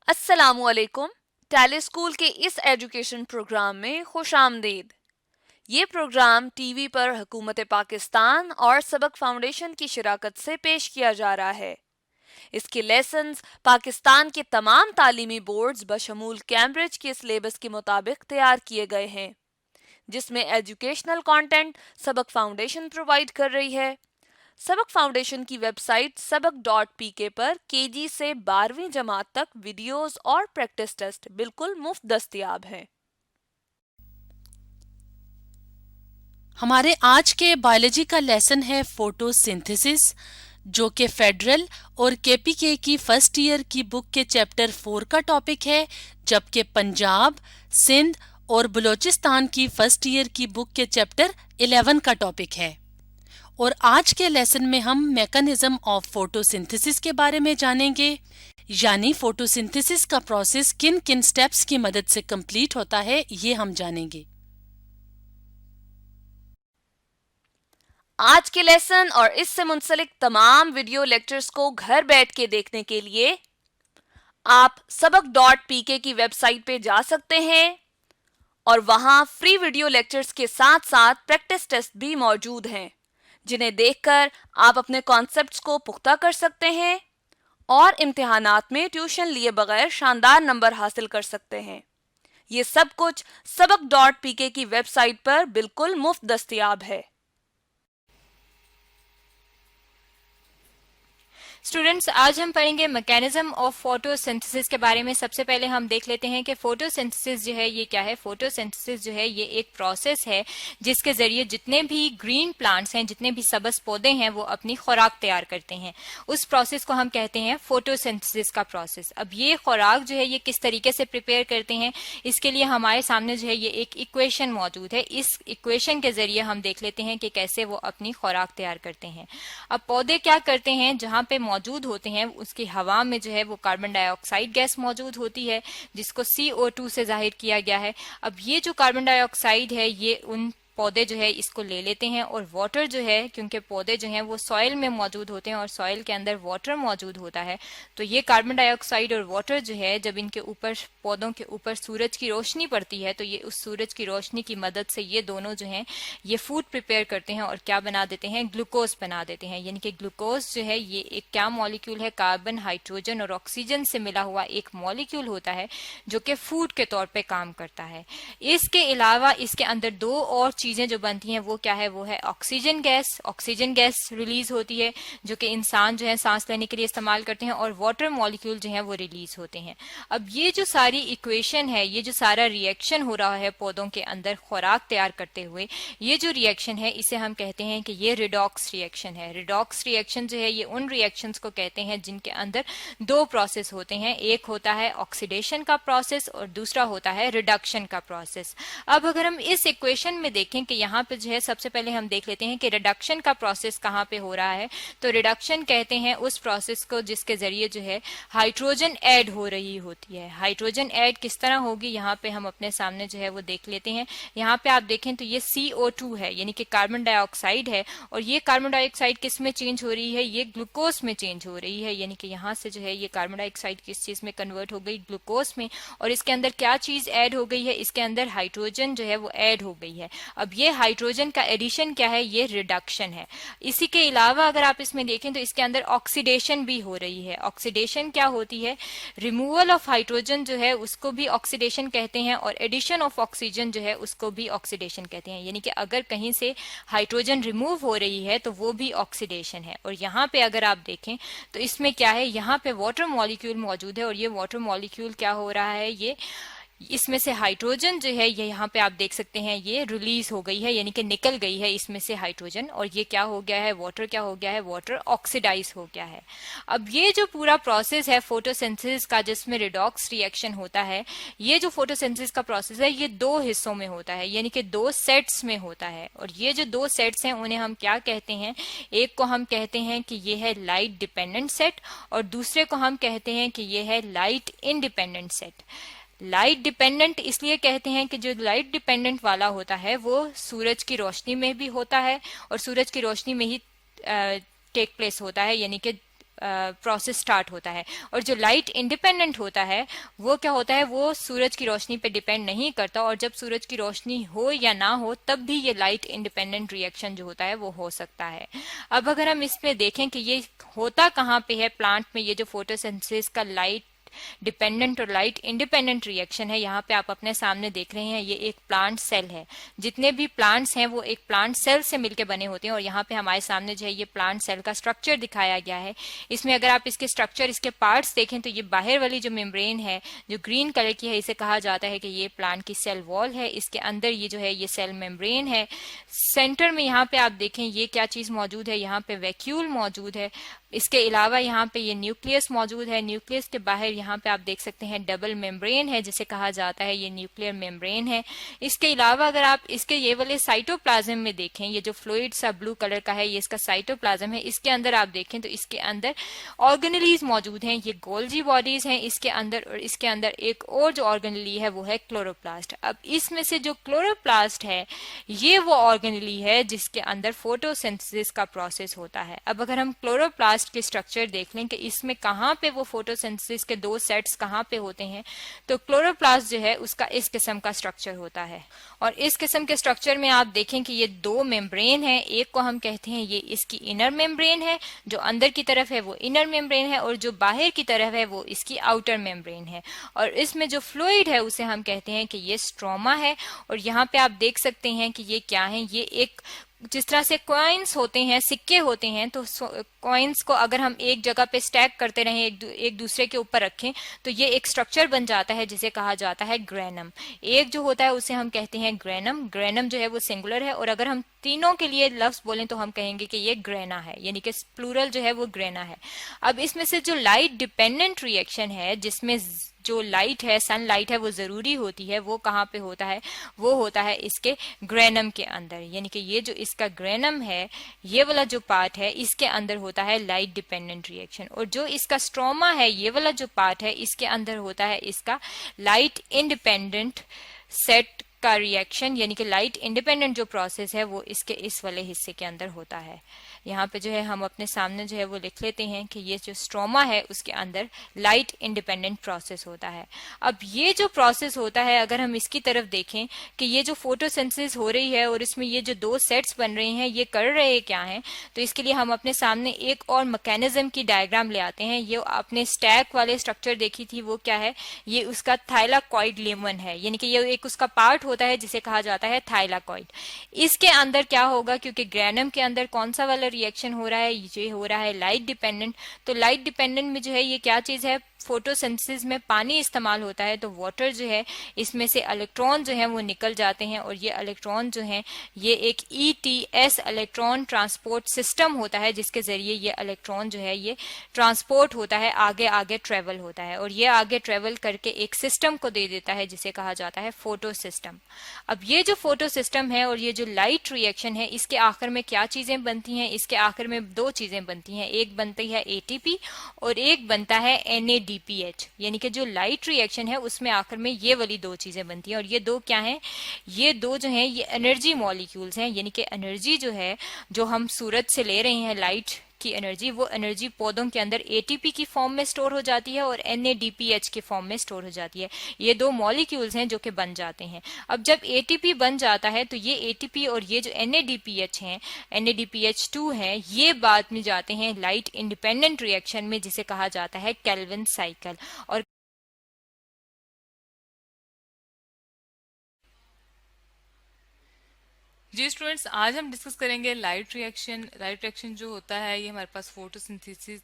अस्सलामुअलैकुम। Tally school के इस एजुकेशन प्रोग्राम में खुश आमदीद। ये प्रोग्राम टीवी पर हुकूमत पाकिस्तान और सबक फाउंडेशन की शिराकत से पेश किया जा रहा है। इसके लेसन्स पाकिस्तान के तमाम तालीमी बोर्ड्स बशमूल कैम्ब्रिज के सिलेबस के मुताबिक तैयार किए गए हैं, जिसमें एजुकेशनल कंटेंट सबक फाउंडेशन प्रोवाइड कर रही है। सबक फाउंडेशन की वेबसाइट सबक.pk पर केजी से 12वीं जमात तक वीडियोस और प्रैक्टिस टेस्ट बिल्कुल मुफ्त दस्तयाब हैं। हमारे आज के बायोलॉजी का लेसन है फोटोसिंथेसिस, जो कि फेडरल और केपीके की फर्स्ट ईयर की बुक के चैप्टर 4 का टॉपिक है, जबकि पंजाब, सिंध और बलूचिस्तान की फर्स्ट ईयर की बुक के चैप्टर 11 का टॉपिक है। और आज के लेसन में हम मैकेनिज्म ऑफ फोटोसिंथेसिस के बारे में जानेंगे, यानी फोटोसिंथेसिस का प्रोसेस किन किन स्टेप्स की मदद से कंप्लीट होता है, ये हम जानेंगे। आज के लेसन और इससे मुंसलिक तमाम वीडियो लेक्चर्स को घर बैठ के देखने के लिए आप सबक.pk की वेबसाइट पे जा सकते हैं और वहां फ्री वीडियो लेक्चर्स के साथ साथ प्रैक्टिस टेस्ट भी मौजूद हैं, जिन्हें देखकर आप अपने कॉन्सेप्ट्स को पुख्ता कर सकते हैं और इम्तिहानात में ट्यूशन लिए बगैर शानदार नंबर हासिल कर सकते हैं। ये सब कुछ सबक.pk की वेबसाइट पर बिल्कुल मुफ्त दस्तयाब है। स्टूडेंट्स, आज हम पढ़ेंगे मैकेनिज्म ऑफ फोटोसिंथेसिस के बारे में। सबसे पहले हम देख लेते हैं कि फोटोसिंथेसिस जो है ये क्या है। फोटोसिंथेसिस जो है ये एक प्रोसेस है जिसके जरिए जितने भी ग्रीन प्लांट्स हैं, जितने भी सब्ज पौधे हैं, वो अपनी खुराक तैयार करते हैं। उस प्रोसेस को हम कहते हैं फोटोसिंथेसिस का प्रोसेस। अब ये खुराक जो है ये किस तरीके से प्रिपेयर करते हैं, इसके लिए हमारे सामने जो है ये एक इक्वेशन मौजूद है। इस इक्वेशन के जरिए हम देख लेते हैं कि कैसे वो अपनी खुराक तैयार करते हैं। अब पौधे क्या करते हैं, जहां पे मौजूद होते हैं उसकी हवा में जो है वो कार्बन डाइऑक्साइड गैस मौजूद होती है, जिसको CO2 से जाहिर किया गया है। अब ये जो कार्बन डाइऑक्साइड है ये उन पौधे जो है इसको ले लेते हैं, और वाटर जो है, क्योंकि पौधे जो हैं वो सॉइल में मौजूद होते हैं और सॉइल के अंदर वाटर मौजूद होता है, तो ये कार्बन डाइऑक्साइड और वाटर जो है जब इनके ऊपर, पौधों के ऊपर सूरज की रोशनी पड़ती है, तो ये उस सूरज की रोशनी की मदद से ये दोनों जो हैं ये फूड प्रिपेयर करते हैं और क्या बना देते हैं, ग्लूकोज बना देते हैं। यानी कि ग्लूकोज जो है ये एक क्या मॉलिक्यूल है, कार्बन, हाइड्रोजन और ऑक्सीजन से मिला हुआ एक मॉलिक्यूल होता है जो कि फूड के तौर पे काम करता है। इसके अलावा इसके अंदर दो और चीजें जो बनती हैं वो क्या है, वो है oxygen gas. Oxygen gas release होती है जो कि इंसान जो है सांस लेने के लिए इस्तेमाल करते हैं, और वाटर मॉलिक्यूल जो है वो रिलीज होते हैं। अब ये जो सारी इक्वेशन है, ये जो सारा रिएक्शन हो रहा है पौधों के अंदर खुराक तैयार करते हुए, ये जो रिएक्शन है इसे हम कहते हैं कि ये रिडॉक्स रिएक्शन है। रिडॉक्स रिएक्शन जो है ये उन रिएक्शंस को कहते हैं जिनके अंदर दो प्रोसेस होते हैं। एक होता है ऑक्सीडेशन का प्रोसेस और दूसरा होता है रिडक्शन का प्रोसेस। अब अगर हम इस इक्वेशन में देखें कि यहाँ पे जो है सबसे पहले हम देख लेते हैं कि रिडक्शन का प्रोसेस कहाँ पे हो रहा है। तो रिडक्शन कहते हैं उस प्रोसेस को जिसके जरिए जो है हाइड्रोजन ऐड हो रही होती है। हाइड्रोजन ऐड किस तरह होगी, यहाँ पे हम अपने सामने जो है वो देख लेते हैं। यहाँ पे आप देखें तो ये CO2 है, यानी कि कार्बन डाइऑक्साइड है, और ये कार्बन डाइऑक्साइड किस में चेंज हो रही है, ये ग्लूकोज में चेंज हो रही है। यानी कि यहाँ से जो है ये कार्बन डाइऑक्साइड किस चीज में कन्वर्ट हो गई, ग्लूकोज में, और इसके अंदर क्या चीज ऐड हो गई है, इसके अंदर हाइड्रोजन जो है वो ऐड हो गई है। अब ये हाइड्रोजन का एडिशन क्या है, ये रिडक्शन है। इसी के अलावा अगर आप इसमें देखें तो इसके अंदर ऑक्सीडेशन भी हो रही है। ऑक्सीडेशन क्या होती है, रिमूवल ऑफ हाइड्रोजन जो है उसको भी ऑक्सीडेशन कहते हैं, और एडिशन ऑफ ऑक्सीजन जो है उसको भी ऑक्सीडेशन कहते हैं। यानी कि अगर कहीं से हाइड्रोजन रिमूव हो रही है तो वो भी ऑक्सीडेशन है। और यहाँ पे अगर आप देखें तो इसमें क्या है, यहाँ पे वाटर मॉलिक्यूल मौजूद है, और ये वाटर मॉलिक्यूल क्या हो रहा है, ये इसमें से हाइड्रोजन जो है ये यहाँ पे आप देख सकते हैं ये रिलीज हो गई है, यानी कि निकल गई है इसमें से हाइड्रोजन, और ये क्या हो गया है, वाटर क्या हो गया है, वाटर ऑक्सीडाइज हो गया है। अब ये जो पूरा प्रोसेस है फोटोसिंथेसिस का, जिसमें रिडॉक्स रिएक्शन होता है, ये जो फोटोसिंथेसिस का प्रोसेस है ये दो हिस्सों में होता है, यानी कि दो सेट्स में होता है। और ये जो दो सेट्स हैं उन्हें हम क्या कहते हैं, एक को हम कहते हैं कि ये है लाइट डिपेंडेंट सेट, और दूसरे को हम कहते हैं कि ये है light independent set. Light dependent इसलिए कहते हैं कि जो लाइट डिपेंडेंट वाला होता है वो सूरज की रोशनी में भी होता है और सूरज की रोशनी में ही टेक प्लेस होता है, यानी कि प्रोसेस स्टार्ट होता है। और जो लाइट इंडिपेंडेंट होता है वो क्या होता है, वो सूरज की रोशनी पे डिपेंड नहीं करता, और जब सूरज की रोशनी हो या ना हो तब भी ये लाइट इंडिपेंडेंट रिएक्शन जो होता है वो हो सकता है। अब अगर हम इसमें देखें कि ये होता कहाँ पे है प्लांट में, ये जो फोटोसिंथेसिस का लाइट डिपेंडेंट और लाइट इंडिपेंडेंट रिएक्शन है, यहाँ पे आप अपने सामने देख रहे हैं ये एक प्लांट सेल है। जितने भी प्लांट्स हैं वो एक प्लांट सेल से मिलकर बने होते हैं, और यहाँ पे हमारे सामने जो है ये प्लांट सेल का स्ट्रक्चर दिखाया गया है। इसमें अगर आप इसके स्ट्रक्चर, इसके पार्ट्स देखें तो ये बाहर वाली जो मेम्ब्रेन है जो ग्रीन कलर की है, इसे कहा जाता है कि ये प्लांट की सेल वॉल है। इसके अंदर ये जो है ये सेल मेम्ब्रेन है। सेंटर में यहाँ पे आप देखें ये क्या चीज मौजूद है, यहाँ पे वैक्यूल मौजूद है। इसके अलावा यहाँ पे ये न्यूक्लियस मौजूद है। न्यूक्लियस के बाहर यहाँ पे आप देख सकते हैं डबल मेम्ब्रेन है जिसे कहा जाता है ये न्यूक्लियर मेम्ब्रेन है। इसके अलावा अगर आप इसके ये वाले साइटोप्लाज्म में देखें, ये जो फ्लूइड सा ब्लू कलर का है ये इसका साइटोप्लाज्म है। इसके अंदर आप देखें तो इसके अंदर ऑर्गेनेलीज मौजूद हैं, ये गोल्जी बॉडीज हैं इसके अंदर। और इसके अंदर एक और जो ऑर्गेनेली है वो है क्लोरोप्लास्ट। अब इसमें से जो क्लोरोप्लास्ट है ये वो ऑर्गेनेली है जिसके अंदर फोटोसिंथेसिस का प्रोसेस होता है। अब अगर हम क्लोरोप्लास्ट के स्ट्रक्चर देख लें कि इसमें कहाँ पे वो फोटोसिंथेसिस के दो सेट्स कहाँ पे होते हैं, तो क्लोरोप्लास्ट जो है उसका इस किस्म का स्ट्रक्चर होता है। और इस किस्म के स्ट्रक्चर में आप देखें कि ये दो मेम्ब्रेन है, एक को हम कहते हैं ये इसकी इनर मेम्ब्रेन है, जो अंदर की तरफ है वो इनर मेम्ब्रेन है, और जो बाहर की तरफ है वो इसकी आउटर मेम्ब्रेन है। और इसमें जो फ्लूइड है उसे हम कहते हैं कि ये स्ट्रोमा है। और यहाँ पे आप देख सकते हैं कि ये क्या है, ये एक जिस तरह से कॉइन्स होते हैं, सिक्के होते हैं, तो कॉइन्स को अगर हम एक जगह पे स्टैक करते रहें, एक दूसरे के ऊपर रखें, तो ये एक स्ट्रक्चर बन जाता है जिसे कहा जाता है ग्रेनम। एक जो होता है उसे हम कहते हैं ग्रेनम। ग्रेनम जो है वो सिंगुलर है, और अगर हम तीनों के लिए लफ्ज बोलें तो हम कहेंगे कि ये ग्रेना है, यानी कि प्लूरल जो है वो ग्रेना है। अब इसमें से जो लाइट डिपेंडेंट रिएक्शन है, जिसमें जो लाइट है, सनलाइट है, वो जरूरी होती है, वो कहाँ पे होता है, वो होता है इसके ग्रेनम के अंदर। यानी कि ये जो इसका ग्रेनम है, ये वाला जो पार्ट है, इसके अंदर होता है लाइट डिपेंडेंट रिएक्शन। और जो इसका स्ट्रोमा है, ये वाला जो पार्ट है, इसके अंदर होता है इसका लाइट इंडिपेंडेंट सेट का रिएक्शन, यानी कि लाइट इंडिपेंडेंट जो प्रोसेस है वो इसके इस वाले हिस्से के अंदर होता है। यहाँ पे जो है हम अपने सामने जो है वो लिख लेते हैं कि ये जो स्ट्रोमा है उसके अंदर लाइट इंडिपेंडेंट प्रोसेस होता है। अब ये जो प्रोसेस होता है, अगर हम इसकी तरफ देखें कि ये जो फोटोसिंथेसिस हो रही है और इसमें ये जो दो सेट्स बन रहे हैं, ये कर रहे क्या हैं, तो इसके लिए हम अपने सामने एक और मैकेनिज्म की डायग्राम ले आते हैं। ये आपने स्टैक वाले स्ट्रक्चर देखी थी, वो क्या है, ये उसका थाइलाकॉइड लेमन है, यानी कि ये एक उसका पार्ट होता है जिसे कहा जाता है थाइलाकॉइड। इसके अंदर क्या होगा, क्योंकि ग्रेनम के अंदर कौन सा वाला रिएक्शन हो रहा है, ये हो रहा है लाइट डिपेंडेंट। तो लाइट डिपेंडेंट में जो है ये क्या चीज है, फोटोसिंथेसिस में पानी इस्तेमाल होता है, तो वाटर जो है इसमें से इलेक्ट्रॉन जो है वो निकल जाते हैं, और ये इलेक्ट्रॉन जो है ये एक ETS इलेक्ट्रॉन ट्रांसपोर्ट सिस्टम होता है, जिसके जरिए ये इलेक्ट्रॉन जो है ये ट्रांसपोर्ट होता है, आगे आगे ट्रेवल होता है, और ये आगे ट्रेवल करके एक सिस्टम को दे देता है जिसे कहा जाता है फोटो सिस्टम। अब ये जो फोटो सिस्टम है और ये जो लाइट रिएक्शन है, इसके आखिर में क्या चीजें बनती हैं, इसके आखिर में दो चीजें बनती हैं, एक बनती है ATP और एक बनता है NADPH। यानी कि जो लाइट रिएक्शन है उसमें आखिर में ये वाली दो चीजें बनती हैं, और ये दो क्या हैं, ये दो जो हैं ये एनर्जी मॉलिक्यूल्स हैं। यानी कि एनर्जी जो है जो हम सूरज से ले रहे हैं लाइट की एनर्जी, वो एनर्जी पौधों के अंदर ATP की फॉर्म में स्टोर हो जाती है और NADPH की फॉर्म में स्टोर हो जाती है। ये दो मॉलिक्यूल्स हैं जो कि बन जाते हैं। अब जब ATP बन जाता है तो ये ATP और ये जो NADPH हैं, NADPH2 हैं, ये बाद में जाते हैं लाइट इंडिपेंडेंट रिएक्शन में जिसे कहा जाता है केल्विन साइकिल। और जी स्टूडेंट्स, आज हम डिस्कस करेंगे लाइट रिएक्शन। लाइट रिएक्शन जो होता है ये हमारे पास फोटोसिंथेसिस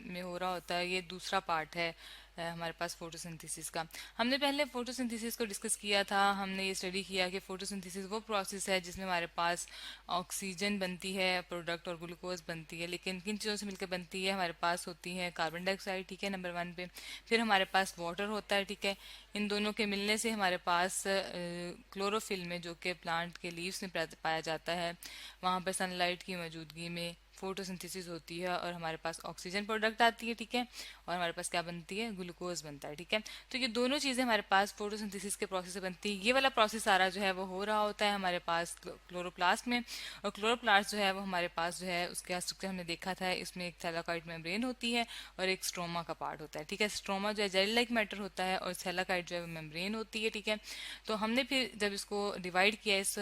में हो रहा होता है। ये दूसरा पार्ट है हमारे पास फोटोसिंथेसिस का। हमने पहले फोटोसिंथेसिस को डिस्कस किया था। हमने ये स्टडी किया कि फोटोसिंथेसिस वो प्रोसेस है जिसमें हमारे पास ऑक्सीजन बनती है प्रोडक्ट और ग्लूकोज बनती है। लेकिन किन चीज़ों से मिलकर बनती है, हमारे पास होती है कार्बन डाइऑक्साइड, ठीक है, नंबर 1 पे। फिर हमारे पास वाटर होता है, ठीक है। इन दोनों के मिलने से हमारे पास क्लोरोफिल में, जो कि प्लांट के लीव्स में पाया जाता है, वहाँ पर सनलाइट की मौजूदगी में फोटोसिंथेसिस होती है और हमारे पास ऑक्सीजन प्रोडक्ट आती है, ठीक है, और हमारे पास क्या बनती है, ग्लूकोज बनता है, ठीक है। तो ये दोनों चीज़ें हमारे पास फोटोसिंथेसिस के प्रोसेस से बनती है। ये वाला प्रोसेस सारा जो है वो हो रहा होता है हमारे पास क्लोरोप्लास्ट में, और क्लोरोप्लास्ट जो है वो हमारे पास जो है उसका स्ट्रक्चर हमने देखा था, इसमें एक थैलाकॉइड मेम्ब्रेन होती है और एक स्ट्रोमा का पार्ट होता है, ठीक है। स्ट्रोमा जो है जेल लाइक मैटर होता है और थैलाकॉइड जो है वो मेम्ब्रेन होती है, ठीक है। तो हमने फिर जब इसको डिवाइड किया इस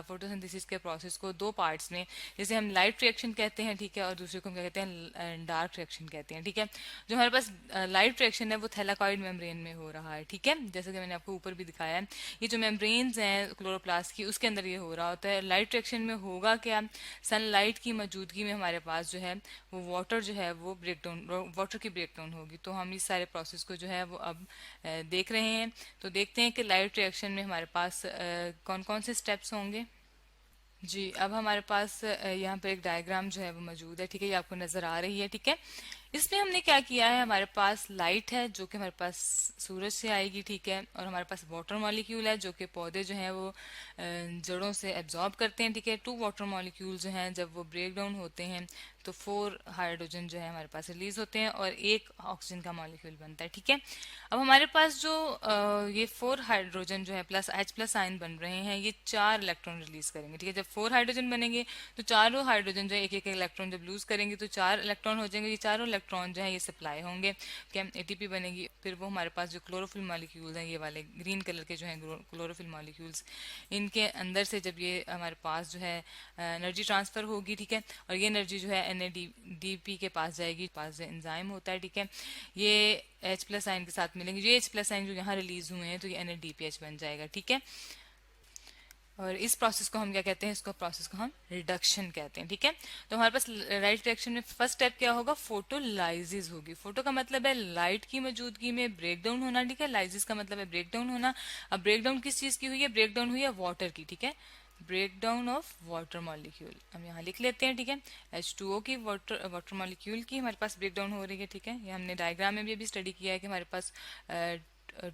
फोटोसिंथेसिस के प्रोसेस को दो पार्ट्स में, जैसे हम लाइट रिएक्शन कहते हैं, ठीक है, और दूसरे को हम क्या कहते हैं, डार्क रिएक्शन कहते हैं, ठीक है। जो हमारे पास लाइट रिएक्शन है वो थैलाकॉइड मेम्ब्रेन में हो रहा है, ठीक है, जैसे कि मैंने आपको ऊपर भी दिखाया है। ये जो मेम्ब्रेन्स हैं क्लोरोप्लास्ट की, उसके अंदर ये हो रहा होता है। लाइट रिएक्शन में होगा क्या, सनलाइट की मौजूदगी में हमारे पास जो है वो वाटर जो है वो ब्रेकडाउन, वाटर की ब्रेकडाउन होगी। तो हम इस सारे प्रोसेस को जो है वो अब देख रहे हैं। तो देखते हैं कि लाइट रिएक्शन में हमारे पास कौन कौन से स्टेप्स होंगे। जी, अब हमारे पास यहाँ पे एक डायग्राम जो है वो मौजूद है, ठीक है, ये आपको नजर आ रही है, ठीक है। इसमें हमने क्या किया है, हमारे पास लाइट है जो कि हमारे पास सूरज से आएगी, ठीक है, और हमारे पास वाटर मॉलिक्यूल है जो कि पौधे जो हैं वो जड़ों से एब्जॉर्ब करते हैं, ठीक है। 2 वाटर मॉलिक्यूल जो हैं जब वो ब्रेक डाउन होते हैं तो 4 हाइड्रोजन जो है हमारे पास रिलीज होते हैं और एक ऑक्सीजन का मॉलिक्यूल बनता है, ठीक है। अब हमारे पास जो ये 4 हाइड्रोजन जो है प्लस H+ आयन बन रहे हैं, ये 4 इलेक्ट्रॉन रिलीज करेंगे, ठीक है। जब 4 हाइड्रोजन बनेंगे तो चारों हाइड्रोजन जो है एक एक इलेक्ट्रॉन जब लूज करेंगे तो 4 इलेक्ट्रॉन हो जाएंगे। ये चारों इलेक्ट्रॉन जो है ये सप्लाई होंगे, क्या एटीपी बनेगी। फिर वो हमारे पास जो क्लोरोफिल मॉलिक्यूल्स हैं, ये वाले ग्रीन कलर के जो हैं क्लोरोफिल मॉलिक्यूल्स, इनके अंदर से जब ये हमारे पास जो है एनर्जी ट्रांसफर होगी, ठीक है, और ये एनर्जी जो है NADP के पास जाएगी, पास जो एंजाइम होता है, ठीक है, ये H+ आयन के साथ मिलेंगे। जो H+ आयन जो यहाँ रिलीज हुए हैं तो ये NADPH बन जाएगा, ठीक है। और इस प्रोसेस को हम क्या कहते हैं, इसको प्रोसेस को हम रिडक्शन कहते हैं, ठीक है। तो हमारे पास लाइट रिएक्शन में फर्स्ट स्टेप क्या होगा, फोटोलाइसिस होगी। फोटो का मतलब है लाइट की मौजूदगी में ब्रेकडाउन होना, ठीक है। लाइसिस का मतलब है ब्रेकडाउन होना। अब ब्रेकडाउन किस चीज की हुई है, ब्रेकडाउन हुई है वाटर की, ठीक है, ब्रेकडाउन ऑफ वाटर मॉलिक्यूल हम यहाँ लिख लेते हैं, ठीक है। H2O की वाटर मॉलिक्यूल की हमारे पास ब्रेकडाउन हो रही है, ठीक है। ये हमने डायग्राम में भी अभी स्टडी किया है कि हमारे पास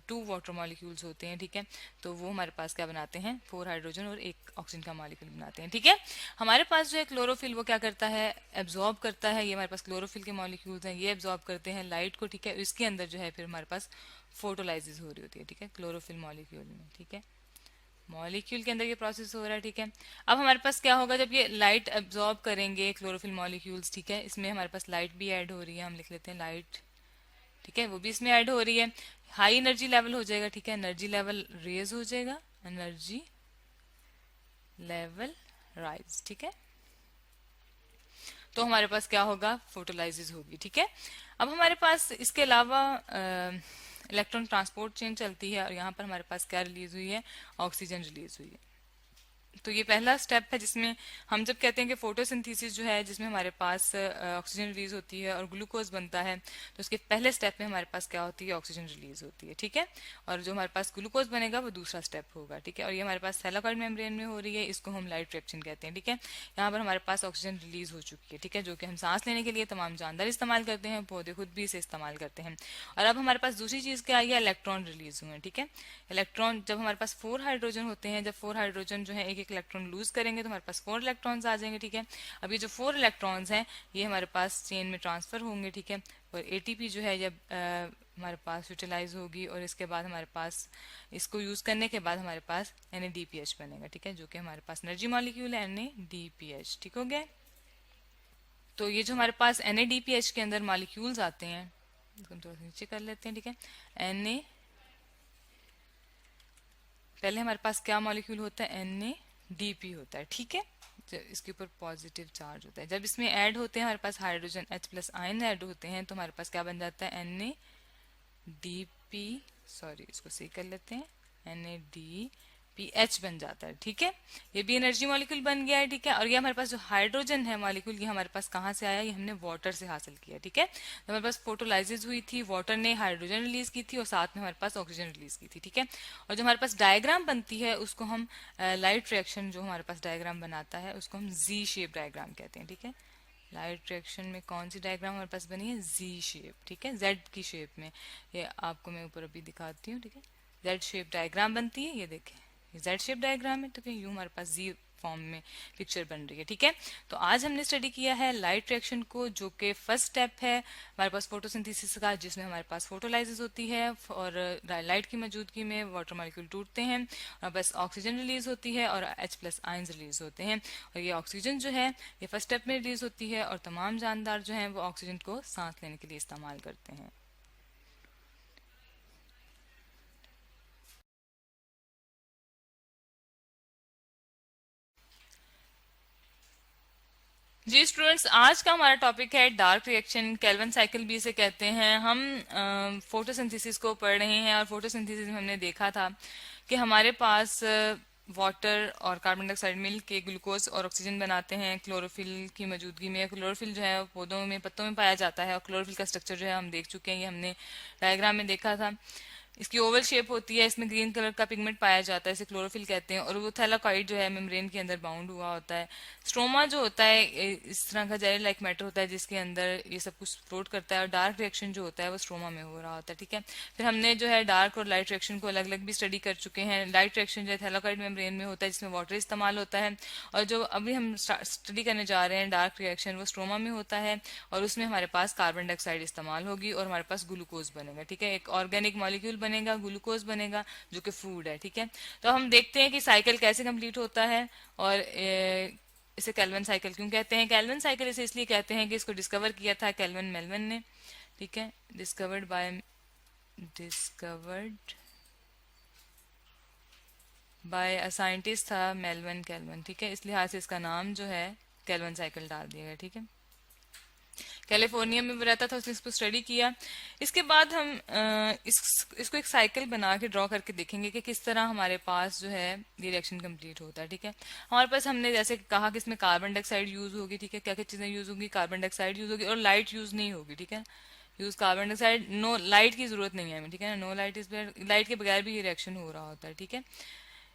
2 वाटर मॉलिक्यूल्स होते हैं, ठीक है। तो वो हमारे पास क्या बनाते हैं, 4 हाइड्रोजन और एक ऑक्सीजन का मॉलिक्यूल बनाते हैं, ठीक है। हमारे पास जो है क्लोरोफिल, वो क्या करता है, एब्जॉर्ब करता है। ये हमारे पास क्लोरोफिल के मॉलिक्यूल्स हैं, ये एब्जॉर्ब करते हैं लाइट को, ठीक है। इसके अंदर जो है फिर हमारे पास फोटोलाइसिस हो रही होती है, ठीक है, क्लोरोफिल मॉलिक्यूल में, ठीक है। मॉलिक्यूल के अंदर ये प्रोसेस हो रहा है, ठीक है। अब हमारे पास क्या होगा, जब ये लाइट एब्जॉर्ब करेंगे क्लोरोफिल मॉलिक्यूल्स, ठीक है, इसमें हमारे पास लाइट भी ऐड हो रही है, हम लिख लेते हैं लाइट, ठीक है, वो भी इसमें ऐड हो रही है। हाई एनर्जी लेवल हो जाएगा, ठीक है, एनर्जी लेवल रेज हो जाएगा, एनर्जी लेवल राइज, ठीक है। तो हमारे पास क्या होगा, फोटोलाइसिस होगी, ठीक है। अब हमारे पास इसके अलावा इलेक्ट्रॉन ट्रांसपोर्ट चेन चलती है और यहाँ पर हमारे पास क्या रिलीज हुई है, ऑक्सीजन रिलीज हुई है। तो ये पहला स्टेप है जिसमें हम जब कहते हैं कि फोटोसिंथेसिस जो है, जिसमें हमारे पास ऑक्सीजन रिलीज होती है और ग्लूकोज बनता है, तो उसके पहले स्टेप में हमारे पास क्या होती है, ऑक्सीजन रिलीज होती है, ठीक है। और जो हमारे पास ग्लूकोज बनेगा वो दूसरा स्टेप होगा, ठीक है। और ये हमारे पास थैलाकॉइड मेम्ब्रेन में हो रही है, इसको हम लाइट रिएक्शन कहते हैं, ठीक है। यहाँ पर हमारे पास ऑक्सीजन रिलीज हो चुकी है, ठीक है, जो कि हम सांस लेने के लिए तमाम जानदार इस्तेमाल करते हैं, पौधे खुद भी इसे इस्तेमाल करते हैं। और अब हमारे पास दूसरी चीज क्या आई है, इलेक्ट्रॉन रिलीज हुए, ठीक है। इलेक्ट्रॉन जब हमारे पास 4 हाइड्रोजन होते हैं, जब 4 हाइड्रोजन जो है एक एक इलेक्ट्रॉन लूज करेंगे तो हमारे पास 4 इलेक्ट्रॉन्स आ जाएंगे, ठीक है। अब ये जो 4 इलेक्ट्रॉन्स हैं ये हमारे पास चेन में ट्रांसफर होंगे, ठीक है। और एटीपी जो है जब हमारे पास यूटिलाइज होगी और इसके बाद हमारे पास इसको यूज करने के बाद हमारे पास NADPH बनेगा, ठीक है, जो कि हमारे पास एनर्जी मॉलिक्यूल है, NADPH, ठीक हो गया। तो ये जो हमारे पास NADPH के अंदर मॉलिक्यूल्स आते हैं, इसको हम थोड़ा सा नीचे कर लेते हैं, ठीक है। पहले हमारे पास क्या मॉलिक्यूल होता है, NADP होता है, ठीक है। इसके ऊपर पॉजिटिव चार्ज होता है। जब इसमें ऐड होते हैं हमारे पास हाइड्रोजन H+ आयन ऐड होते हैं तो हमारे पास क्या बन जाता है, NADP, सॉरी इसको सही कर लेते हैं, NADPH बन जाता है, ठीक है। ये भी एनर्जी मॉलिक्यूल बन गया है, ठीक है। और ये हमारे पास जो हाइड्रोजन है मॉलिक्यूल, ये हमारे पास कहाँ से आया, ये हमने वाटर से हासिल किया, ठीक है। तो हमारे पास फोटोलाइसिस हुई थी, वाटर ने हाइड्रोजन रिलीज की थी और साथ में हमारे पास ऑक्सीजन रिलीज की थी, ठीक है। और जो हमारे पास डायग्राम बनती है उसको हम लाइट रिएक्शन जो हमारे पास डायग्राम बनाता है उसको हम Z शेप डायग्राम कहते हैं, ठीक है। लाइट रिएक्शन में कौन सी डायग्राम हमारे पास बनी है, Z शेप, ठीक है, Z की शेप में। ये आपको मैं ऊपर अभी दिखाती हूँ, ठीक है। Z शेप डायग्राम बनती है, ये देखें, Z शेप डायग्राम है, तो यूं हमारे पास Z फॉर्म में पिक्चर बन रही है। ठीक है, तो आज हमने स्टडी किया है लाइट रिएक्शन को, जो कि फर्स्ट स्टेप है हमारे पास फोटोसिंथेसिस का, जिसमें हमारे पास फोटोलाइसिस होती है और लाइट की मौजूदगी में वाटर मॉलिक्यूल टूटते हैं और बस ऑक्सीजन रिलीज होती है और H+ आयंस रिलीज होते हैं। और ये ऑक्सीजन जो है ये फर्स्ट स्टेप में रिलीज होती है और तमाम जानदार जो हैं वो ऑक्सीजन को सांस लेने के लिए इस्तेमाल करते हैं। जी स्टूडेंट्स, आज का हमारा टॉपिक है डार्क रिएक्शन, केल्विन साइकिल भी इसे कहते हैं। हम फोटोसिंथेसिस को पढ़ रहे हैं और फोटोसिंथेसिस में हमने देखा था कि हमारे पास वाटर और कार्बन डाइऑक्साइड मिल के ग्लूकोज और ऑक्सीजन बनाते हैं क्लोरोफिल की मौजूदगी में। क्लोरोफिल जो है वो पौधों में, पत्तों में पाया जाता है और क्लोरोफिल का स्ट्रक्चर जो है हम देख चुके हैं, ये हमने डायग्राम में देखा था। इसकी ओवल शेप होती है, इसमें ग्रीन कलर का पिगमेंट पाया जाता है, इसे क्लोरोफिल कहते हैं और वो थैलाकॉइड जो है मेम्ब्रेन के अंदर बाउंड हुआ होता है। स्ट्रोमा जो होता है इस तरह का जेल लाइक मैटर होता है जिसके अंदर ये सब कुछ फ्लोट करता है और डार्क रिएक्शन जो होता है वो स्ट्रोमा में हो रहा होता है। ठीक है, फिर हमने जो है डार्क और लाइट रिएक्शन को अलग अलग भी स्टडी कर चुके हैं। लाइट रिएक्शन जो है थैलाकॉइड मेम्ब्रेन में होता है जिसमें वाटर इस्तेमाल होता है, और जो अभी हम स्टडी करने जा रहे हैं डार्क रिएक्शन वो स्ट्रोमा में होता है और उसमें हमारे पास कार्बन डाइऑक्साइड इस्तेमाल होगी और हमारे पास ग्लूकोज बनेगा। ठीक है, एक ऑर्गेनिक मॉलिक्यूल बनेगा, ग्लूकोज बनेगा जो कि फूड है। ठीक है, तो हम देखते हैं कि साइकिल कैसे कंप्लीट होता है और इसे केल्विन साइकिल क्यों कहते हैं। केल्विन साइकिल इसे इसलिए कहते हैं कि इसको डिस्कवर किया था केल्विन मेल्विन ने। ठीक है, डिस्कवर्ड बाय अ साइंटिस्ट था मेल्विन केल्विन। ठीक है, इसलिए आज से इसका नाम जो है केल्विन साइकिल डाल दिया गया। ठीक है, कैलिफोर्निया में वो रहता था, उसने इसको स्टडी किया। इसके बाद हम इसको एक साइकिल बना के ड्रॉ करके देखेंगे कि किस तरह हमारे पास जो है ये रिएक्शन कंप्लीट होता है। ठीक है, हमारे पास हमने जैसे कहा कि इसमें कार्बन डाइऑक्साइड यूज होगी। ठीक है, क्या क्या चीजें यूज होंगी, कार्बन डाइऑक्साइड यूज होगी और लाइट यूज नहीं होगी। ठीक है, use carbon dioxide, no light की जरूरत नहीं है हमें। ठीक है ना, नो लाइट इज, लाइट के बगैर भी ये रिएक्शन हो रहा होता है। ठीक है,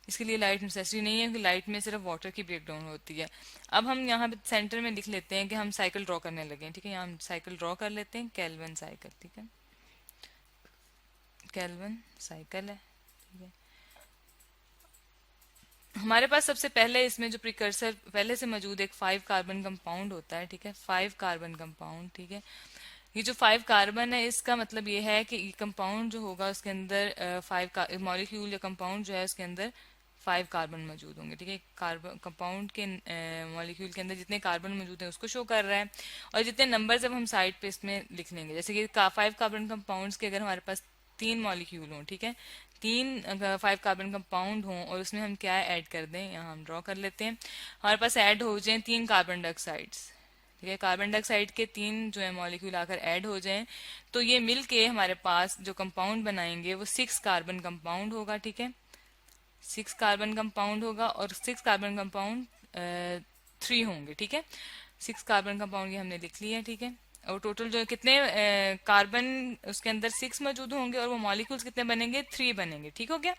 इसके लिए लाइट नेसेसरी नहीं है क्योंकि लाइट में सिर्फ वाटर की ब्रेकडाउन होती है। अब हम यहाँ पे सेंटर में लिख लेते हैं कि हम साइकिल ड्रॉ करने लगे हैं। ठीक है, यहाँ हम साइकिल ड्रॉ कर लेते हैं, केल्विन साइकिल। ठीक है, केल्विन साइकिल है। ठीक है, हमारे पास सबसे पहले इसमें जो प्रिकर्सर पहले से मौजूद एक 5 कार्बन कंपाउंड होता है। ठीक है, 5 कार्बन कंपाउंड। ठीक है, ये जो 5 कार्बन है इसका मतलब ये है कि कंपाउंड जो होगा उसके अंदर 5 मॉलिक्यूल या कंपाउंड जो है उसके अंदर 5 कार्बन मौजूद होंगे। ठीक है, कार्बन कंपाउंड के मॉलिक्यूल के अंदर जितने कार्बन मौजूद हैं उसको शो कर रहा है और जितने नंबर जब हम साइड पे इसमें लिख लेंगे, जैसे कि 5 कार्बन कंपाउंड्स के अगर हमारे पास 3 मॉलिक्यूल हों, ठीक है, 5 कार्बन कंपाउंड हों और उसमें हम क्या ऐड कर दें, यहाँ हम ड्रॉ कर लेते हैं, हमारे पास ऐड हो जाए 3 कार्बन डाइऑक्साइड्स। ठीक है, कार्बन डाइऑक्साइड के 3 जो है मॉलिक्यूल आकर ऐड हो जाएं तो ये मिलके हमारे पास जो कंपाउंड बनाएंगे वो 6 कार्बन कंपाउंड होगा। ठीक है, 6 कार्बन कंपाउंड होगा और 6 कार्बन कंपाउंड 3 होंगे। ठीक है, 6 कार्बन कंपाउंड ये हमने लिख लिया है। ठीक है, और टोटल जो कितने कार्बन उसके अंदर 6 मौजूद होंगे और वो मॉलिक्यूल्स कितने बनेंगे, 3 बनेंगे। ठीक हो गया,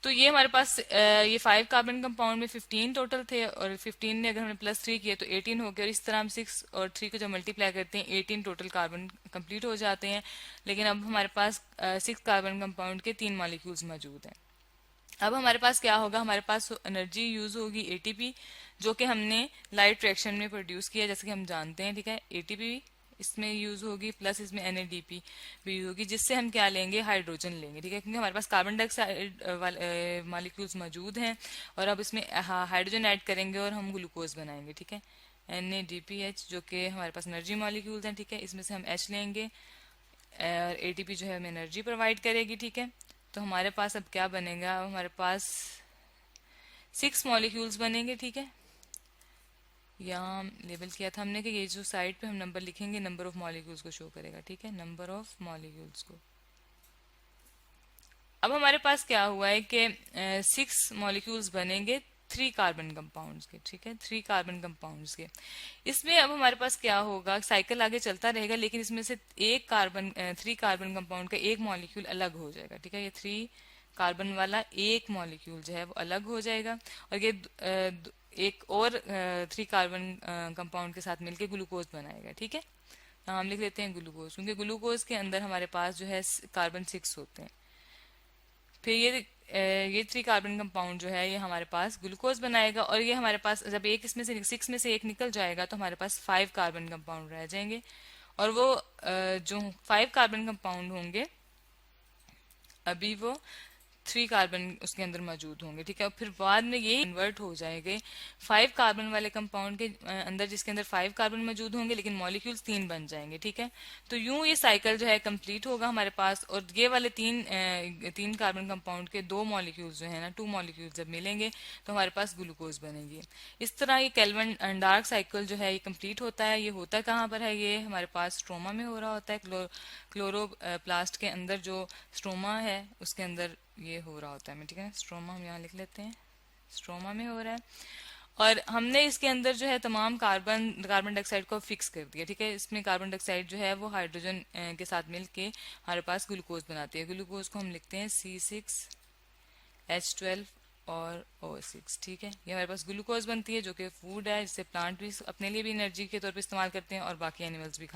तो ये हमारे पास ये 5 कार्बन कंपाउंड में 15 टोटल थे और 15 ने अगर हमने +3 किए तो 18 हो गया और इस तरह हम 6 और 3 को जब मल्टीप्लाई करते हैं 18 टोटल कार्बन कंप्लीट हो जाते हैं। लेकिन अब हमारे पास 6 कार्बन कंपाउंड के 3 मॉलिक्यूल्स मौजूद हैं। अब हमारे पास क्या होगा, हमारे पास एनर्जी यूज होगी एटीपी, जो कि हमने लाइट रिएक्शन में प्रोड्यूस किया जैसे कि हम जानते हैं। ठीक है, एटीपी इसमें यूज होगी प्लस इसमें एनएडीपी भी यूज होगी, जिससे हम क्या लेंगे, हाइड्रोजन लेंगे। ठीक है, क्योंकि हमारे पास कार्बन डाइऑक्साइड मॉलिक्यूल्स मौजूद हैं और अब इसमें हाइड्रोजन ऐड करेंगे और हम ग्लूकोज बनाएंगे। ठीक है, NADPH जो कि हमारे पास एनर्जी मॉलिक्यूल्स हैं। ठीक है, इसमें से हम H लेंगे और एटीपी जो है हमें एनर्जी प्रोवाइड करेगी। ठीक है, तो हमारे पास अब क्या बनेगा, हमारे पास 6 मॉलिक्यूल्स बनेंगे। ठीक है, यहाँ लेबल किया था हमने कि ये जो साइड पे हम नंबर लिखेंगे नंबर ऑफ मॉलिक्यूल्स को शो करेगा। ठीक है, नंबर ऑफ मॉलिक्यूल्स को। अब हमारे पास क्या हुआ है कि 6 मॉलिक्यूल्स बनेंगे 3 कार्बन कंपाउंड्स के। ठीक है, 3 कार्बन कंपाउंड्स के। इसमें अब हमारे पास क्या होगा, साइकिल आगे चलता रहेगा लेकिन इसमें से 3 कार्बन कंपाउंड का एक मॉलिक्यूल अलग हो जाएगा। ठीक है, ये 3 कार्बन वाला एक मॉलिक्यूल जो है वो अलग हो जाएगा और ये एक और 3 कार्बन कंपाउंड के साथ मिलके ग्लूकोज बनाएगा। ठीक है, यहाँ हम लिख लेते हैं ग्लूकोज, क्योंकि ग्लूकोज के अंदर हमारे पास जो है कार्बन 6 होते हैं। फिर ये ये 3 कार्बन कंपाउंड जो है ये हमारे पास ग्लूकोज बनाएगा, और ये हमारे पास जब एक इसमें से 6 में से एक निकल जाएगा तो हमारे पास 5 कार्बन कंपाउंड रह जाएंगे। और वो जो 5 कार्बन कंपाउंड होंगे अभी वो 3 कार्बन उसके अंदर मौजूद होंगे, ठीक है। और फिर बाद में ये कन्वर्ट हो जाएंगे 5 कार्बन वाले कंपाउंड के अंदर, जिसके अंदर 5 कार्बन मौजूद होंगे लेकिन मॉलिक्यूल्स 3 बन जाएंगे, ठीक है। तो यूं ये साइकिल जो है कंप्लीट होगा हमारे पास, और ये वाले तीन कार्बन कंपाउंड के 2 मॉलिक्यूल्स जो है ना, 2 मॉलिक्यूल्स जब मिलेंगे तो हमारे पास ग्लूकोज बनेगी। इस तरह ये केल्विन डार्क साइकिल जो है ये कंप्लीट होता है। ये होता कहाँ पर है? ये हमारे पास स्ट्रोमा में हो रहा होता है। क्लोरोप्लास्ट के अंदर जो स्ट्रोमा है उसके अंदर ये हो रहा होता है, ठीक है। स्ट्रोमा हम यहाँ लिख लेते हैं, स्ट्रोमा में हो रहा है। और हमने इसके अंदर जो है तमाम कार्बन डाइऑक्साइड को फिक्स कर दिया, ठीक है। इसमें कार्बन डाइऑक्साइड जो है वो हाइड्रोजन के साथ मिलके हमारे पास ग्लूकोज बनाती है। ग्लूकोज को हम लिखते हैं C6H12 और O6, ठीक है। ये हमारे पास ग्लूकोज बनती है जो कि फूड है, जिससे प्लांट भी अपने लिए भी एनर्जी के तौर पर इस्तेमाल करते हैं और बाकी एनिमल्स भी